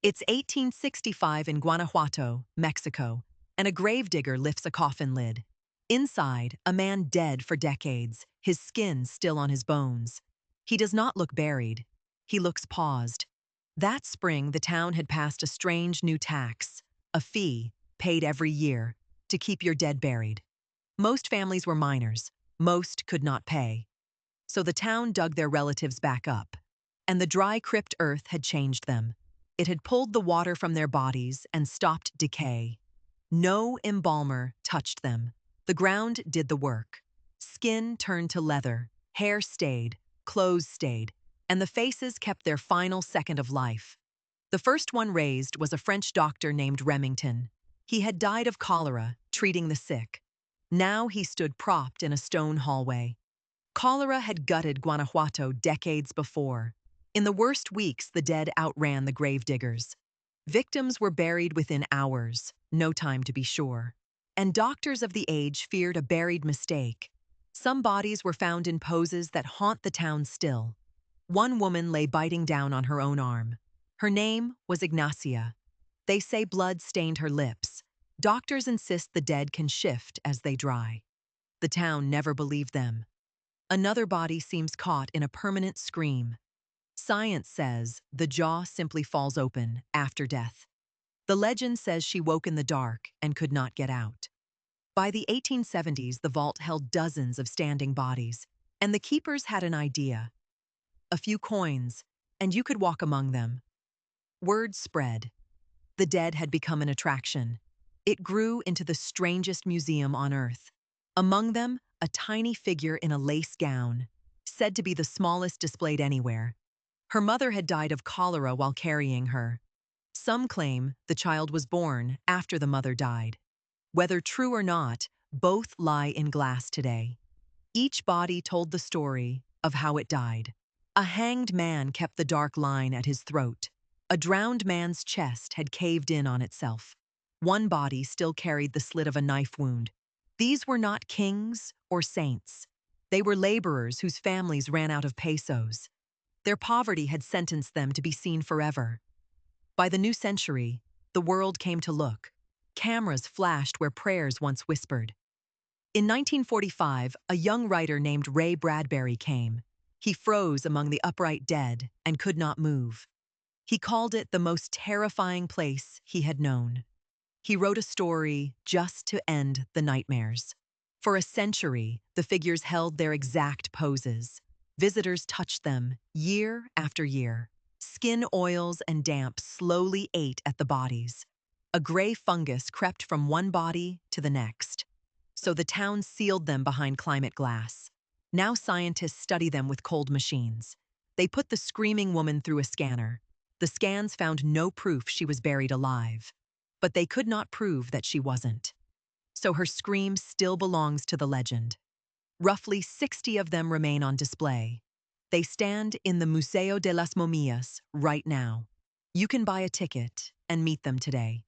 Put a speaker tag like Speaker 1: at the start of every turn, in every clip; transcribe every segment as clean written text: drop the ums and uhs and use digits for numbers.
Speaker 1: It's 1865 in Guanajuato, Mexico, and a gravedigger lifts a coffin lid. Inside, a man dead for decades, his skin still on his bones. He does not look buried. He looks paused. That spring, the town had passed a strange new tax, a fee, paid every year, to keep your dead buried. Most families were minors. Most could not pay. So the town dug their relatives back up. And the dry crypt earth had changed them. It had pulled the water from their bodies and stopped decay. No embalmer touched them. The ground did the work. Skin turned to leather, hair stayed, clothes stayed, and the faces kept their final second of life. The first one raised was a French doctor named Remington. He had died of cholera, treating the sick. Now he stood propped in a stone hallway. Cholera had gutted Guanajuato decades before. In the worst weeks, the dead outran the gravediggers. Victims were buried within hours, no time to be sure. And doctors of the age feared a buried mistake. Some bodies were found in poses that haunt the town still. One woman lay biting down on her own arm. Her name was Ignacia. They say blood stained her lips. Doctors insist the dead can shift as they dry. The town never believed them. Another body seems caught in a permanent scream. Science says the jaw simply falls open after death. The legend says she woke in the dark and could not get out. By the 1870s, the vault held dozens of standing bodies, and the keepers had an idea. A few coins, and you could walk among them. Word spread. The dead had become an attraction. It grew into the strangest museum on earth. Among them, a tiny figure in a lace gown, said to be the smallest displayed anywhere. Her mother had died of cholera while carrying her. Some claim the child was born after the mother died. Whether true or not, both lie in glass today. Each body told the story of how it died. A hanged man kept the dark line at his throat. A drowned man's chest had caved in on itself. One body still carried the slit of a knife wound. These were not kings or saints. They were laborers whose families ran out of pesos. Their poverty had sentenced them to be seen forever. By the new century, the world came to look. Cameras flashed where prayers once whispered. In 1945, a young writer named Ray Bradbury came. He froze among the upright dead and could not move. He called it the most terrifying place he had known. He wrote a story just to end the nightmares. For a century, the figures held their exact poses. Visitors touched them year after year. Skin oils and damp slowly ate at the bodies. A gray fungus crept from one body to the next. So the town sealed them behind climate glass. Now scientists study them with cold machines. They put the screaming woman through a scanner. The scans found no proof she was buried alive. But they could not prove that she wasn't. So her scream still belongs to the legend. Roughly 60 of them remain on display. They stand in the Museo de las Momias right now. You can buy a ticket and meet them today.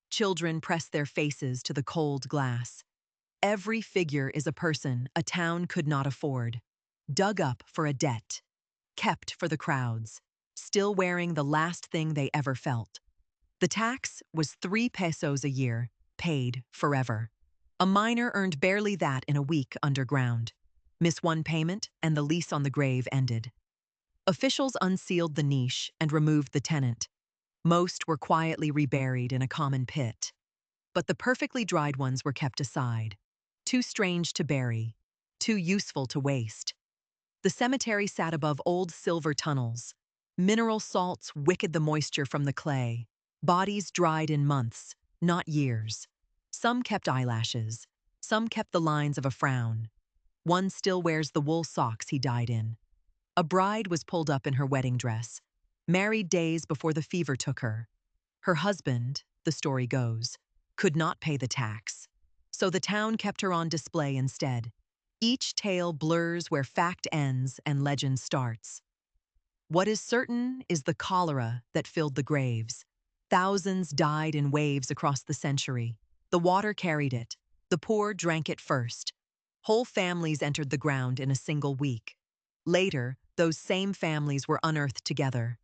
Speaker 1: Children press their faces to the cold glass. Every figure is a person a town could not afford. Dug up for a debt. Kept for the crowds. Still wearing the last thing they ever felt. The tax was 3 pesos a year, paid forever. A miner earned barely that in a week underground. Miss one payment, and the lease on the grave ended. Officials unsealed the niche and removed the tenant. Most were quietly reburied in a common pit. But the perfectly dried ones were kept aside. Too strange to bury, too useful to waste. The cemetery sat above old silver tunnels. Mineral salts wicked the moisture from the clay. Bodies dried in months, not years. Some kept eyelashes. Some kept the lines of a frown. One still wears the wool socks he died in. A bride was pulled up in her wedding dress, married days before the fever took her. Her husband, the story goes, could not pay the tax. So the town kept her on display instead. Each tale blurs where fact ends and legend starts. What is certain is the cholera that filled the graves. Thousands died in waves across the century. The water carried it. The poor drank it first. Whole families entered the ground in a single week. Later, those same families were unearthed together.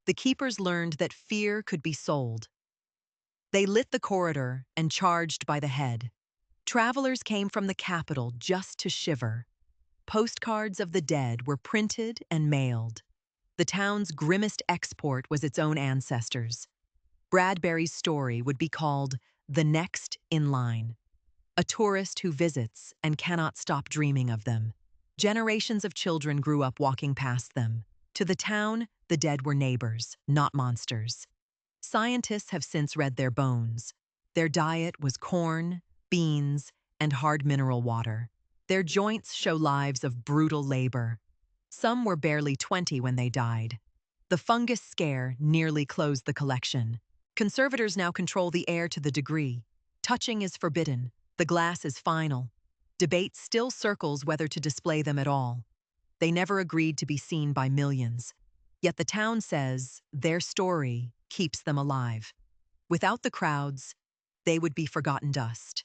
Speaker 1: The keepers learned that fear could be sold. They lit the corridor and charged by the head. Travelers came from the capital just to shiver. Postcards of the dead were printed and mailed. The town's grimmest export was its own ancestors. Bradbury's story would be called The Next in Line. A tourist who visits and cannot stop dreaming of them. Generations of children grew up walking past them. To the town, the dead were neighbors, not monsters. Scientists have since read their bones. Their diet was corn, beans, and hard mineral water. Their joints show lives of brutal labor. Some were barely 20 when they died. The fungus scare nearly closed the collection. Conservators now control the air to the degree. Touching is forbidden. The glass is final. Debate still circles whether to display them at all. They never agreed to be seen by millions. Yet the town says their story keeps them alive. Without the crowds, they would be forgotten dust.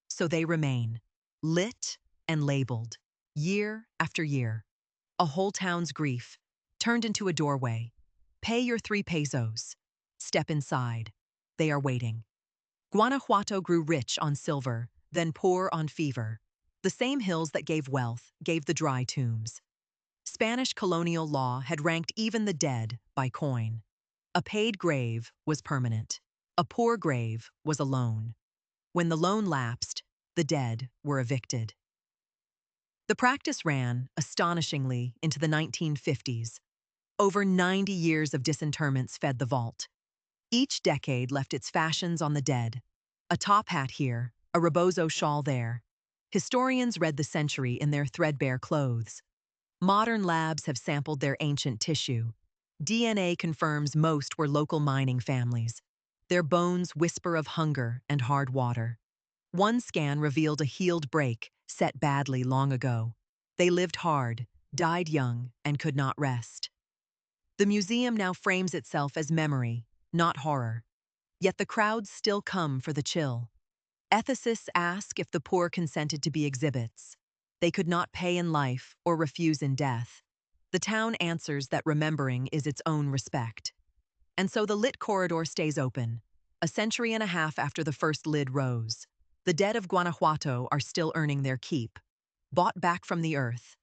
Speaker 1: So they remain, lit and labeled, year after year. A whole town's grief, turned into a doorway. Pay your 3 pesos. Step inside. They are waiting. Guanajuato grew rich on silver, then poor on fever. The same hills that gave wealth gave the dry tombs. Spanish colonial law had ranked even the dead by coin. A paid grave was permanent. A poor grave was a loan. When the loan lapsed, the dead were evicted. The practice ran, astonishingly, into the 1950s. Over 90 years of disinterments fed the vault. Each decade left its fashions on the dead. A top hat here, a rebozo shawl there. Historians read the century in their threadbare clothes. Modern labs have sampled their ancient tissue. DNA confirms most were local mining families. Their bones whisper of hunger and hard water. One scan revealed a healed break, set badly long ago. They lived hard, died young, and could not rest. The museum now frames itself as memory, not horror. Yet the crowds still come for the chill. Ethicists ask if the poor consented to be exhibits. They could not pay in life or refuse in death. The town answers that remembering is its own respect. And so the lit corridor stays open, a century and a half after the first lid rose. The dead of Guanajuato are still earning their keep, bought back from the earth,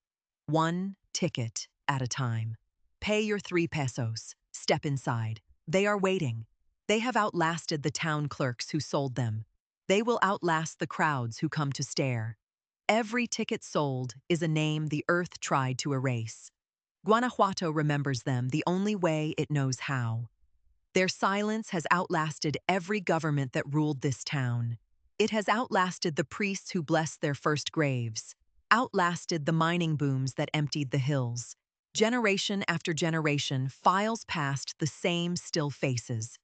Speaker 1: one ticket at a time. Pay your 3 pesos, step inside. They are waiting. They have outlasted the town clerks who sold them. They will outlast the crowds who come to stare. Every ticket sold is a name the earth tried to erase. Guanajuato remembers them the only way it knows how. Their silence has outlasted every government that ruled this town. It has outlasted the priests who blessed their first graves, outlasted the mining booms that emptied the hills. Generation after generation files past the same still faces.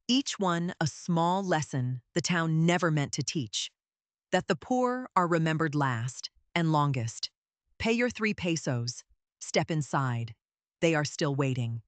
Speaker 1: Each one a small lesson the town never meant to teach. That the poor are remembered last and longest. Pay your 3 pesos. Step inside. They are still waiting.